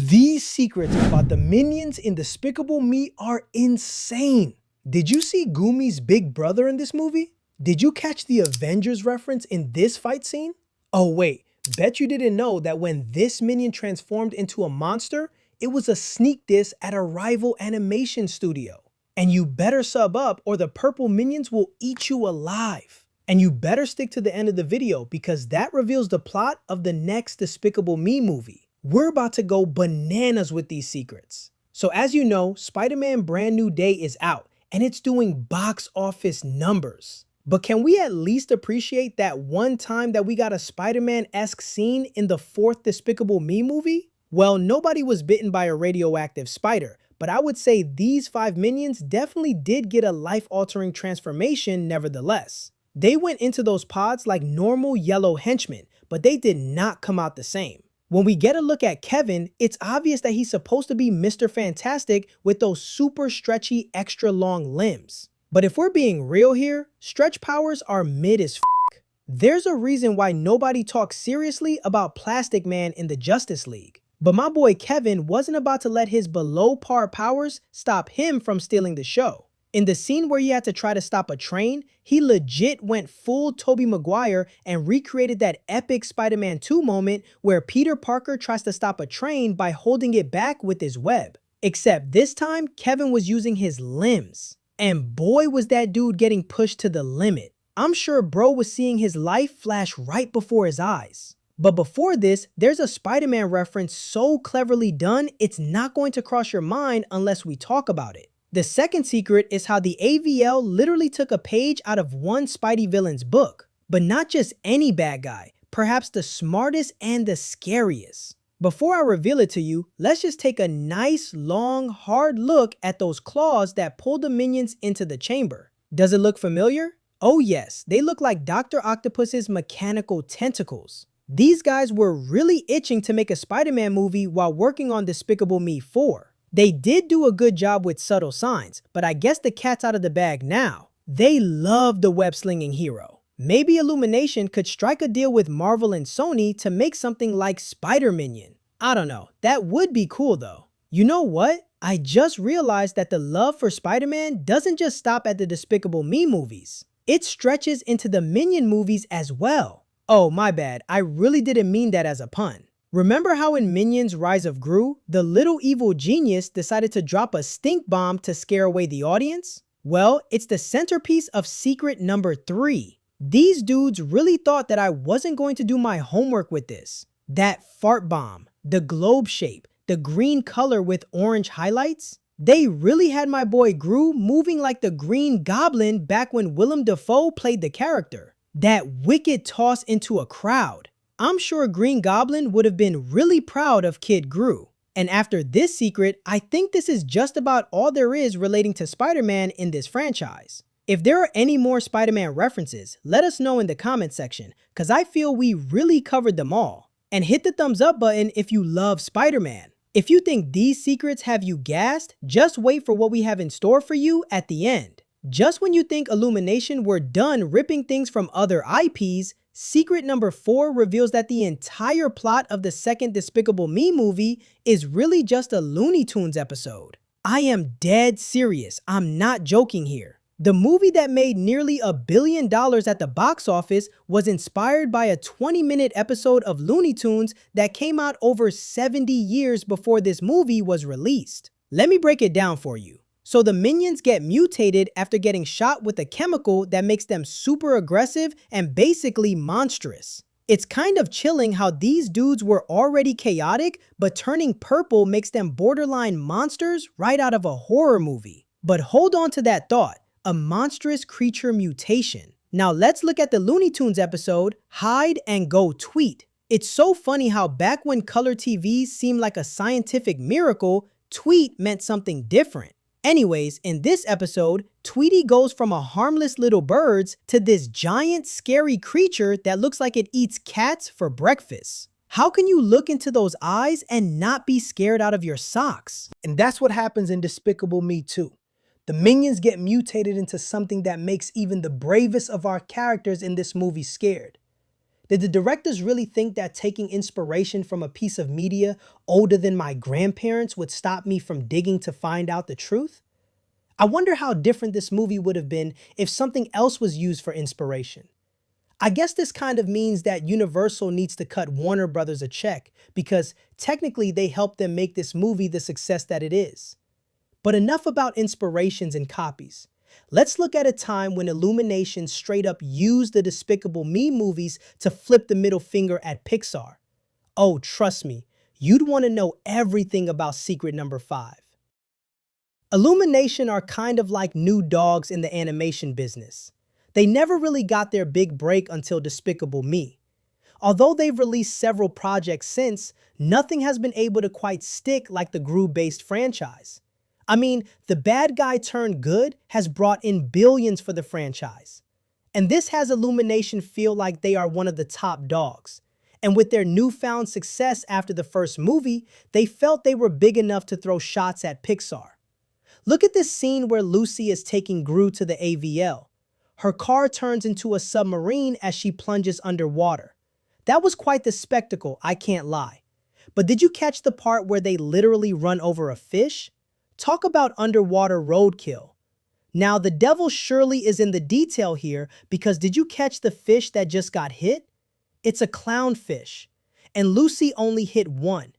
These secrets about the minions in Despicable Me are insane. Did you see Gumi's big brother in this movie? Did you catch the Avengers reference in this fight scene? Oh wait, bet you didn't know that when this minion transformed into a monster, it was a sneak diss at a rival animation studio. And you better sub up or the purple minions will eat you alive. And you better stick to the end of the video because that reveals the plot of the next Despicable Me movie. We're about to go bananas with these secrets. So as you know, Spider-Man Brand New Day is out and it's doing box office numbers. But can we at least appreciate that one time that we got a Spider-Man-esque scene in the fourth Despicable Me movie? Well, nobody was bitten by a radioactive spider, but I would say these 5 minions definitely did get a life-altering transformation nevertheless. They went into those pods like normal yellow henchmen, but they did not come out the same. When we get a look at Kevin, it's obvious that he's supposed to be Mr. Fantastic with those super stretchy, extra long limbs. But if we're being real here, stretch powers are mid as f***. There's a reason why nobody talks seriously about Plastic Man in the Justice League. But my boy Kevin wasn't about to let his below par powers stop him from stealing the show. In the scene where he had to try to stop a train, he legit went full Tobey Maguire and recreated that epic Spider-Man 2 moment where Peter Parker tries to stop a train by holding it back with his web. Except this time, Kevin was using his limbs. And boy was that dude getting pushed to the limit. I'm sure bro was seeing his life flash right before his eyes. But before this, there's a Spider-Man reference so cleverly done, it's not going to cross your mind unless we talk about it. The second secret is how the AVL literally took a page out of one Spidey villain's book. But not just any bad guy, perhaps the smartest and the scariest. Before I reveal it to you, let's just take a nice, long, hard look at those claws that pull the minions into the chamber. Does it look familiar? Oh yes, they look like Dr. Octopus's mechanical tentacles. These guys were really itching to make a Spider-Man movie while working on Despicable Me 4. They did do a good job with subtle signs, but I guess the cat's out of the bag now. They love the web-slinging hero. Maybe Illumination could strike a deal with Marvel and Sony to make something like Spider-Minion. I don't know, that would be cool though. You know what? I just realized that the love for Spider-Man doesn't just stop at the Despicable Me movies. It stretches into the Minion movies as well. Oh, my bad, I really didn't mean that as a pun. Remember how in Minions Rise of Gru, the little evil genius decided to drop a stink bomb to scare away the audience? Well, it's the centerpiece of secret number 3. These dudes really thought that I wasn't going to do my homework with this. That fart bomb, the globe shape, the green color with orange highlights. They really had my boy Gru moving like the Green Goblin back when Willem Dafoe played the character. That wicked toss into a crowd. I'm sure Green Goblin would have been really proud of Kid Gru. And after this secret, I think this is just about all there is relating to Spider-Man in this franchise. If there are any more Spider-Man references, let us know in the comment section, cause I feel we really covered them all. And hit the thumbs up button if you love Spider-Man. If you think these secrets have you gassed, just wait for what we have in store for you at the end. Just when you think Illumination were done ripping things from other IPs, secret number 4 reveals that the entire plot of the second Despicable Me movie is really just a Looney Tunes episode. I am dead serious, I'm not joking here. The movie that made nearly $1 billion at the box office was inspired by a 20-minute episode of Looney Tunes that came out over 70 years before this movie was released. Let me break it down for you. So the minions get mutated after getting shot with a chemical that makes them super aggressive and basically monstrous. It's kind of chilling how these dudes were already chaotic, but turning purple makes them borderline monsters right out of a horror movie. But hold on to that thought, a monstrous creature mutation. Now let's look at the Looney Tunes episode, Hide and Go Tweet. It's so funny how back when color TVs seemed like a scientific miracle, tweet meant something different. Anyways, in this episode, Tweety goes from a harmless little bird to this giant scary creature that looks like it eats cats for breakfast. How can you look into those eyes and not be scared out of your socks? And that's what happens in Despicable Me 2. The minions get mutated into something that makes even the bravest of our characters in this movie scared. Did the directors really think that taking inspiration from a piece of media older than my grandparents would stop me from digging to find out the truth? I wonder how different this movie would have been if something else was used for inspiration. I guess this kind of means that Universal needs to cut Warner Brothers a check because technically they helped them make this movie the success that it is. But enough about inspirations and copies. Let's look at a time when Illumination straight up used the Despicable Me movies to flip the middle finger at Pixar. Oh, trust me, you'd want to know everything about Secret Number 5. Illumination are kind of like new dogs in the animation business. They never really got their big break until Despicable Me. Although they've released several projects since, nothing has been able to quite stick like the Gru-based franchise. I mean, the bad guy turned good has brought in billions for the franchise. And this has Illumination feel like they are one of the top dogs. And with their newfound success after the first movie, they felt they were big enough to throw shots at Pixar. Look at this scene where Lucy is taking Gru to the AVL. Her car turns into a submarine as she plunges underwater. That was quite the spectacle, I can't lie. But did you catch the part where they literally run over a fish? Talk about underwater roadkill. Now, the devil surely is in the detail here because did you catch the fish that just got hit? It's a clownfish, and Lucy only hit one.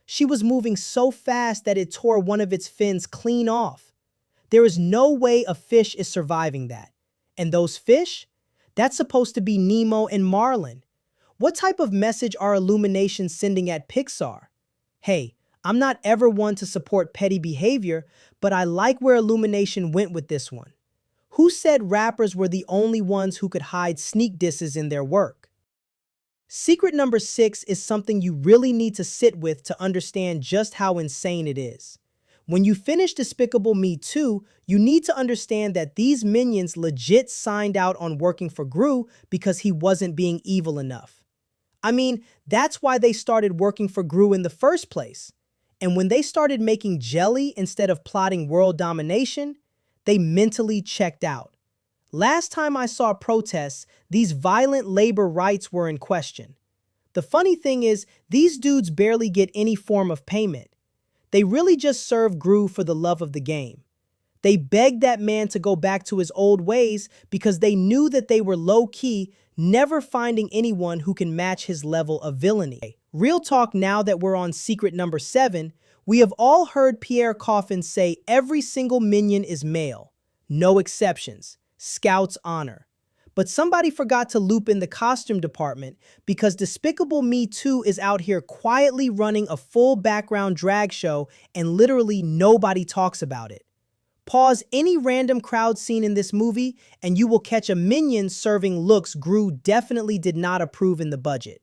She was moving so fast that it tore one of its fins clean off. There is no way a fish is surviving that. And those fish? That's supposed to be Nemo and Marlin. What type of message are Illumination sending at Pixar? Hey, I'm not ever one to support petty behavior, but I like where Illumination went with this one. Who said rappers were the only ones who could hide sneak disses in their work? Secret number 6 is something you really need to sit with to understand just how insane it is. When you finish Despicable Me 2, you need to understand that these minions legit signed out on working for Gru because he wasn't being evil enough. I mean, that's why they started working for Gru in the first place. And when they started making jelly instead of plotting world domination, they mentally checked out. Last time I saw protests, these violent labor rights were in question. The funny thing is, these dudes barely get any form of payment. They really just serve Gru for the love of the game. They begged that man to go back to his old ways because they knew that they were low-key, never finding anyone who can match his level of villainy. Real talk, now that we're on secret number 7, we have all heard Pierre Coffin say every single minion is male. No exceptions. Scout's honor. But somebody forgot to loop in the costume department because Despicable Me 2 is out here quietly running a full background drag show and literally nobody talks about it. Pause any random crowd scene in this movie and you will catch a minion serving looks Gru definitely did not approve in the budget.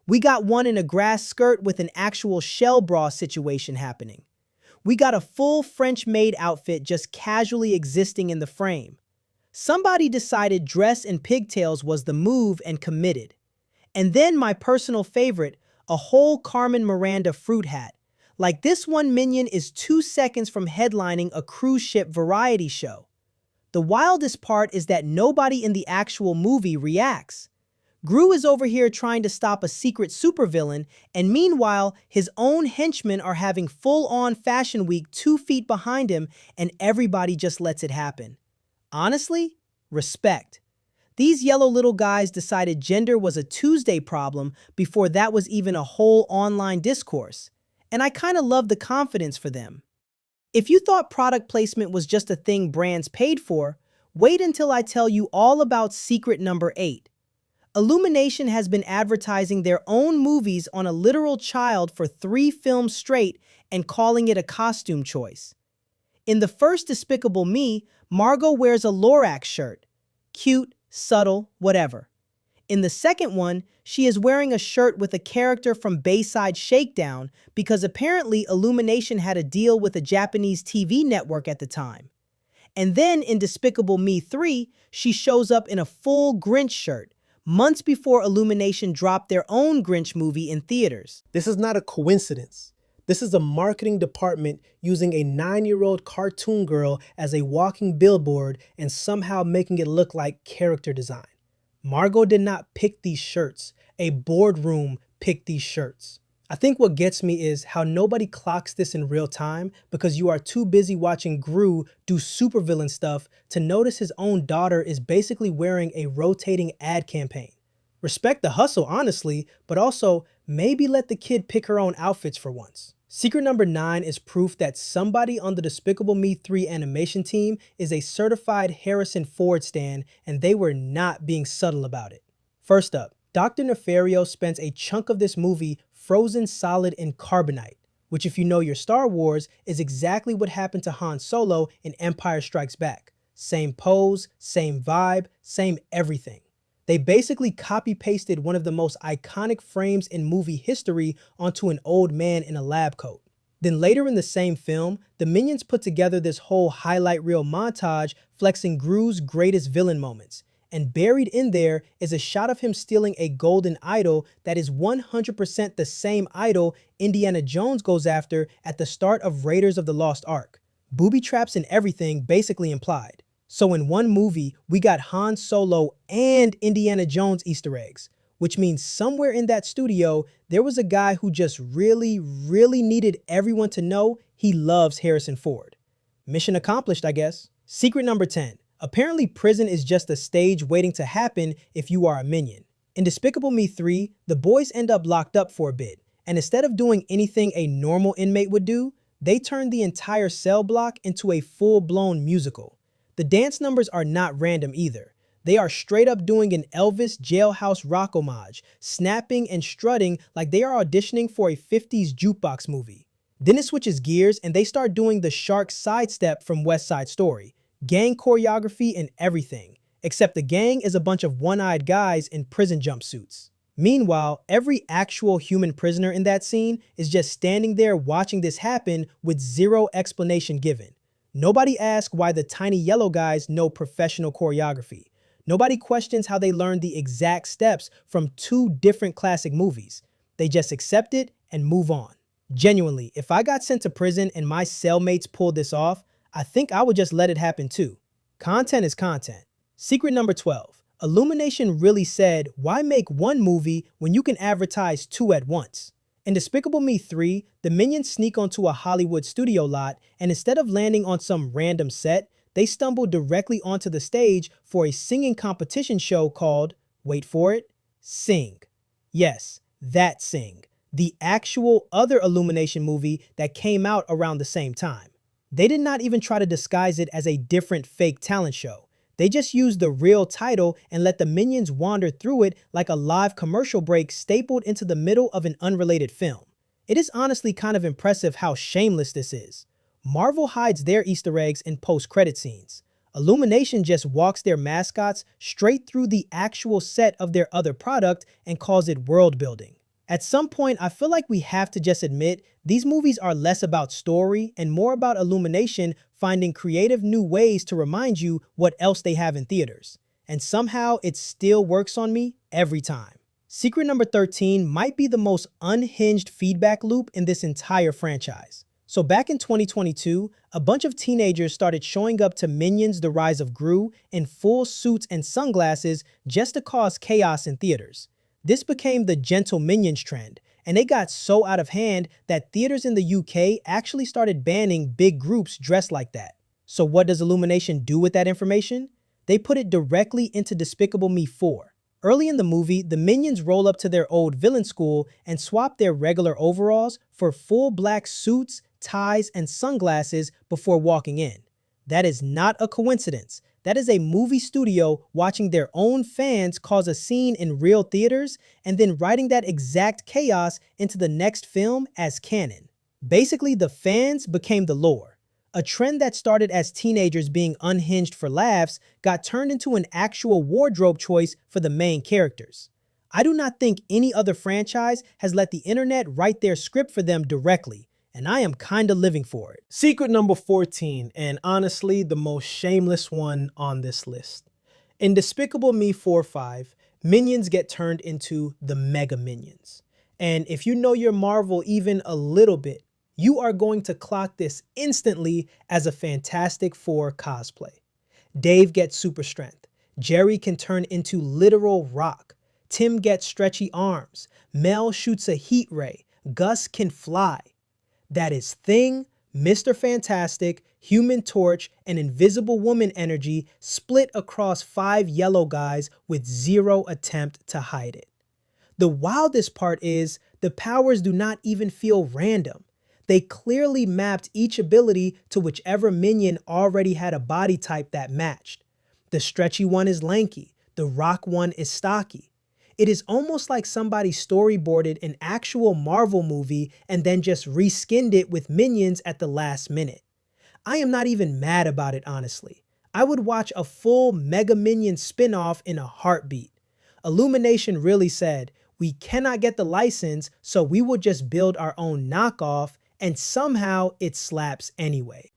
We got one in a grass skirt with an actual shell bra situation happening. We got a full French maid outfit just casually existing in the frame. Somebody decided dress and pigtails was the move and committed. And then my personal favorite, a whole Carmen Miranda fruit hat. Like this one minion is 2 seconds from headlining a cruise ship variety show. The wildest part is that nobody in the actual movie reacts. Gru is over here trying to stop a secret supervillain, and meanwhile, his own henchmen are having full-on Fashion Week 2 feet behind him, and everybody just lets it happen. Honestly, respect. These yellow little guys decided gender was a Tuesday problem before that was even a whole online discourse. And I kind of love the confidence for them. If you thought product placement was just a thing brands paid for, wait until I tell you all about secret number 8. Illumination has been advertising their own movies on a literal child for 3 films straight and calling it a costume choice. In the first Despicable Me, Margot wears a Lorax shirt. Cute, subtle, whatever. In the second one, she is wearing a shirt with a character from Bayside Shakedown because apparently Illumination had a deal with a Japanese TV network at the time. And then in Despicable Me 3, she shows up in a full Grinch shirt, months before Illumination dropped their own Grinch movie in theaters. This is not a coincidence. This is a marketing department using a 9-year-old cartoon girl as a walking billboard and somehow making it look like character design. Margot did not pick these shirts. A boardroom picked these shirts. I think what gets me is how nobody clocks this in real time because you are too busy watching Gru do supervillain stuff to notice his own daughter is basically wearing a rotating ad campaign. Respect the hustle, honestly, but also maybe let the kid pick her own outfits for once. Secret number 9 is proof that somebody on the Despicable Me 3 animation team is a certified Harrison Ford stan, and they were not being subtle about it. First up, Dr. Nefario spends a chunk of this movie frozen solid in carbonite, which if you know your Star Wars is exactly what happened to Han Solo in Empire Strikes Back. Same pose, same vibe, same everything. They basically copy-pasted one of the most iconic frames in movie history onto an old man in a lab coat. Then later in the same film, the Minions put together this whole highlight reel montage flexing Gru's greatest villain moments. And buried in there is a shot of him stealing a golden idol that is 100% the same idol Indiana Jones goes after at the start of Raiders of the Lost Ark. Booby traps and everything basically implied. So in one movie, we got Han Solo and Indiana Jones Easter eggs, which means somewhere in that studio, there was a guy who just really needed everyone to know he loves Harrison Ford. Mission accomplished, I guess. Secret number 10. Apparently prison is just a stage waiting to happen if you are a minion. In Despicable Me 3, the boys end up locked up for a bit, and instead of doing anything a normal inmate would do, they turned the entire cell block into a full-blown musical. The dance numbers are not random either. They are straight up doing an Elvis jailhouse rock homage, snapping and strutting like they are auditioning for a 50s jukebox movie. Then it switches gears and they start doing the shark sidestep from West Side Story. Gang choreography and everything, except the gang is a bunch of one-eyed guys in prison jumpsuits. Meanwhile, every actual human prisoner in that scene is just standing there watching this happen with zero explanation given. Nobody asks why the tiny yellow guys know professional choreography. Nobody questions how they learned the exact steps from 2 different classic movies. They just accept it and move on. Genuinely, if I got sent to prison and my cellmates pulled this off, I think I would just let it happen too. Content is content. Secret number 12. Illumination really said, why make one movie when you can advertise 2 at once? In Despicable Me 3, the Minions sneak onto a Hollywood studio lot, and instead of landing on some random set, they stumble directly onto the stage for a singing competition show called, wait for it, Sing. Yes, that Sing. The actual other Illumination movie that came out around the same time. They did not even try to disguise it as a different fake talent show. They just used the real title and let the Minions wander through it like a live commercial break stapled into the middle of an unrelated film. It is honestly kind of impressive how shameless this is. Marvel hides their Easter eggs in post-credit scenes. Illumination just walks their mascots straight through the actual set of their other product and calls it world building. At some point, I feel like we have to just admit these movies are less about story and more about Illumination finding creative new ways to remind you what else they have in theaters. And somehow it still works on me every time. Secret number 13 might be the most unhinged feedback loop in this entire franchise. So back in 2022, a bunch of teenagers started showing up to Minions: The Rise of Gru in full suits and sunglasses just to cause chaos in theaters. This became the gentle Minions trend, and it got so out of hand that theaters in the UK actually started banning big groups dressed like that. So what does Illumination do with that information? They put it directly into Despicable Me 4. Early in the movie, the Minions roll up to their old villain school and swap their regular overalls for full black suits, ties, and sunglasses before walking in. That is not a coincidence. That is a movie studio watching their own fans cause a scene in real theaters and then writing that exact chaos into the next film as canon. Basically, the fans became the lore. A trend that started as teenagers being unhinged for laughs got turned into an actual wardrobe choice for the main characters. I do not think any other franchise has let the internet write their script for them directly, and I am kinda living for it. Secret number 14, and honestly the most shameless one on this list. In Despicable Me 4-5, Minions get turned into the Mega Minions. And if you know your Marvel even a little bit, you are going to clock this instantly as a Fantastic Four cosplay. Dave gets super strength. Jerry can turn into literal rock. Tim gets stretchy arms. Mel shoots a heat ray. Gus can fly. That is Thing, Mr. Fantastic, Human Torch, and Invisible Woman energy split across 5 yellow guys with zero attempt to hide it. The wildest part is the powers do not even feel random. They clearly mapped each ability to whichever minion already had a body type that matched. The stretchy one is lanky, the rock one is stocky. It is almost like somebody storyboarded an actual Marvel movie and then just reskinned it with minions at the last minute. I am not even mad about it, honestly. I would watch a full Mega Minion spin-off in a heartbeat. Illumination really said, we cannot get the license, so we will just build our own knockoff, and somehow it slaps anyway.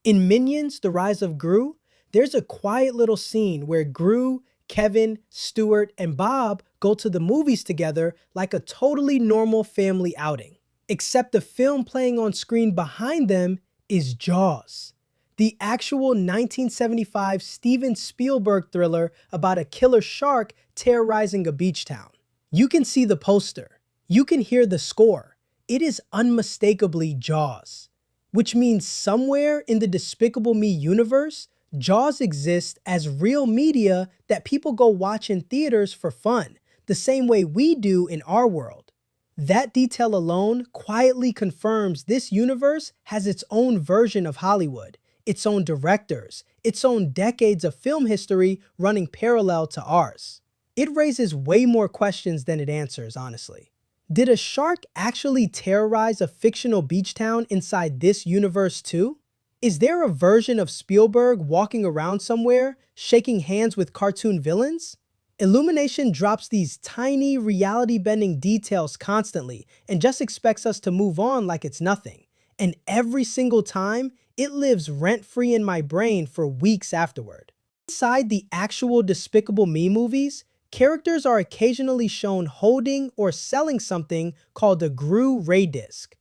In Minions: The Rise of Gru, there's a quiet little scene where Gru, Kevin, Stuart, and Bob go to the movies together like a totally normal family outing. Except the film playing on screen behind them is Jaws, the actual 1975 Steven Spielberg thriller about a killer shark terrorizing a beach town. You can see the poster. You can hear the score. It is unmistakably Jaws, which means somewhere in the Despicable Me universe, Jaws exists as real media that people go watch in theaters for fun, the same way we do in our world. That detail alone quietly confirms this universe has its own version of Hollywood, its own directors, its own decades of film history running parallel to ours. It raises way more questions than it answers, honestly. Did a shark actually terrorize a fictional beach town inside this universe too? Is there a version of Spielberg walking around somewhere, shaking hands with cartoon villains? Illumination drops these tiny reality-bending details constantly and just expects us to move on like it's nothing. And every single time, it lives rent-free in my brain for weeks afterward. Inside the actual Despicable Me movies, characters are occasionally shown holding or selling something called a Gru-ray disc.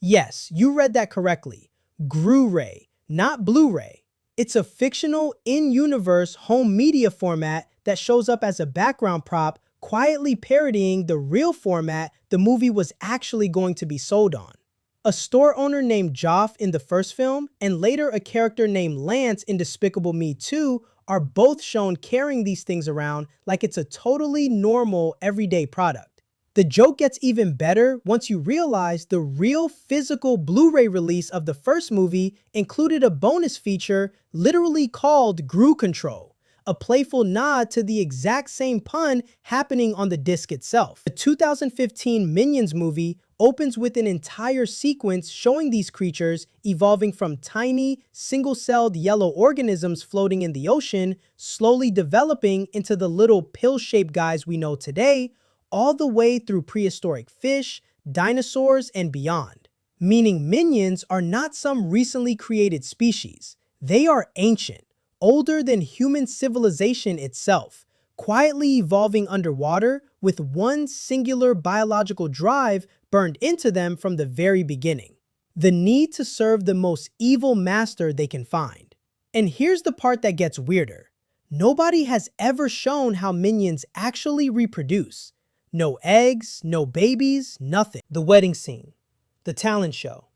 Yes, you read that correctly. Gru-ray, not Blu-ray. It's a fictional, in-universe home media format that shows up as a background prop, quietly parodying the real format the movie was actually going to be sold on. A store owner named Joff in the first film, and later a character named Lance in Despicable Me 2, are both shown carrying these things around like it's a totally normal, everyday product. The joke gets even better once you realize the real physical Blu-ray release of the first movie included a bonus feature literally called Gru Control, a playful nod to the exact same pun happening on the disc itself. The 2015 Minions movie opens with an entire sequence showing these creatures evolving from tiny, single-celled yellow organisms floating in the ocean, slowly developing into the little pill-shaped guys we know today, all the way through prehistoric fish, dinosaurs, and beyond. Meaning minions are not some recently created species. They are ancient, older than human civilization itself, quietly evolving underwater with one singular biological drive burned into them from the very beginning: the need to serve the most evil master they can find. And here's the part that gets weirder. Nobody has ever shown how minions actually reproduce. No eggs, no babies, nothing. The wedding scene, the talent show.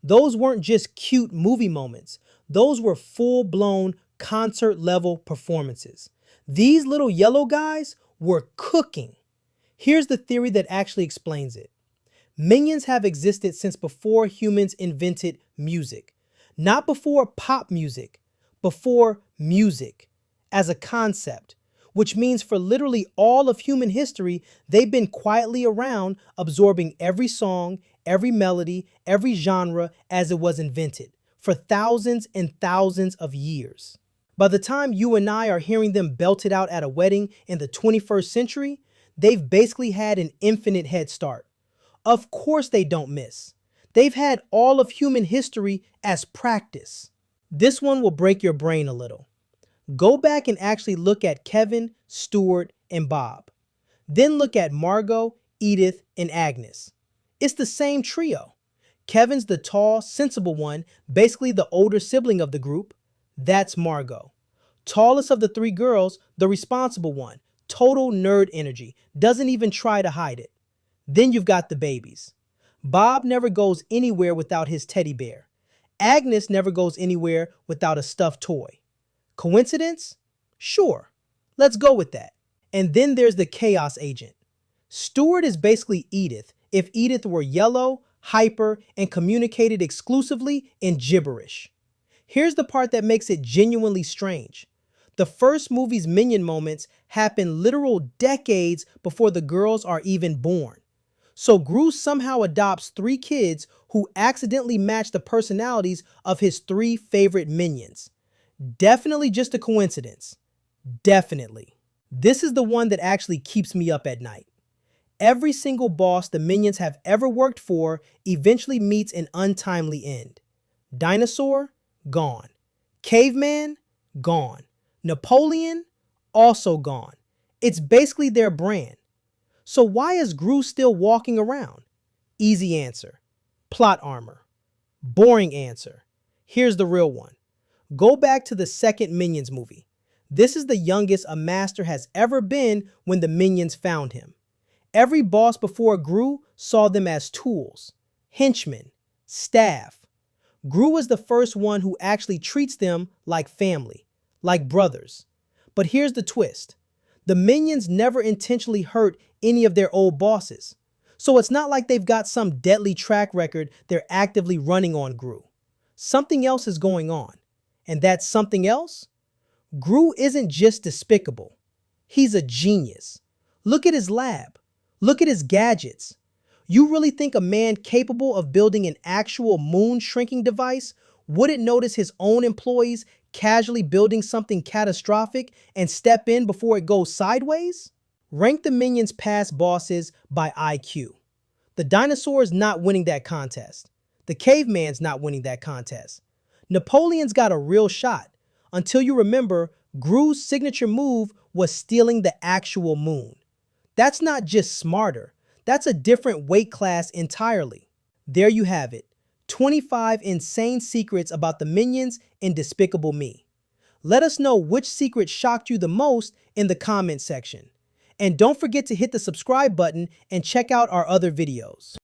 Those weren't just cute movie moments. Those were full-blown concert-level performances. These little yellow guys were cooking. Here's the theory that actually explains it. Minions have existed since before humans invented music. Not before pop music, before music as a concept, which means for literally all of human history, they've been quietly around, absorbing every song, every melody, every genre as it was invented, for thousands and thousands of years. By the time you and I are hearing them belted out at a wedding in the 21st century, they've basically had an infinite head start. Of course they don't miss. They've had all of human history as practice. This one will break your brain a little. Go back and actually look at Kevin, Stuart, and Bob. Then look at Margot, Edith, and Agnes. It's the same trio. Kevin's the tall, sensible one, basically the older sibling of the group. That's Margot. Tallest of the three girls, the responsible one. Total nerd energy. Doesn't even try to hide it. Then you've got the babies. Bob never goes anywhere without his teddy bear. Agnes never goes anywhere without a stuffed toy. Coincidence? Sure. Let's go with that. And then there's the chaos agent. Stuart is basically Edith if Edith were yellow, hyper, and communicated exclusively in gibberish. Here's the part that makes it genuinely strange. The first movie's minion moments happen literal decades before the girls are even born. So Gru somehow adopts 3 kids who accidentally match the personalities of his 3 favorite minions. Definitely just a coincidence. Definitely. This is the one that actually keeps me up at night. Every single boss the minions have ever worked for eventually meets an untimely end. Dinosaur? Gone. Caveman? Gone. Napoleon? Also gone. It's basically their brand. So why is Gru still walking around? Easy answer. Plot armor. Boring answer. Here's the real one. Go back to the second Minions movie. This is the youngest a master has ever been when the minions found him. Every boss before Gru saw them as tools, henchmen, staff. Gru is the first one who actually treats them like family, like brothers. But here's the twist. The minions never intentionally hurt any of their old bosses. So it's not like they've got some deadly track record they're actively running on Gru. Something else is going on. And that something else? Gru isn't just despicable. He's a genius. Look at his lab. Look at his gadgets. You really think a man capable of building an actual moon shrinking device wouldn't notice his own employees casually building something catastrophic and step in before it goes sideways? Rank the minions past bosses by IQ. The dinosaur's not winning that contest. The caveman's not winning that contest. Napoleon's got a real shot, until you remember Gru's signature move was stealing the actual moon. That's not just smarter, that's a different weight class entirely. There you have it, 25 insane secrets about the minions in Despicable Me. Let us know which secret shocked you the most in the comment section. And don't forget to hit the subscribe button and check out our other videos.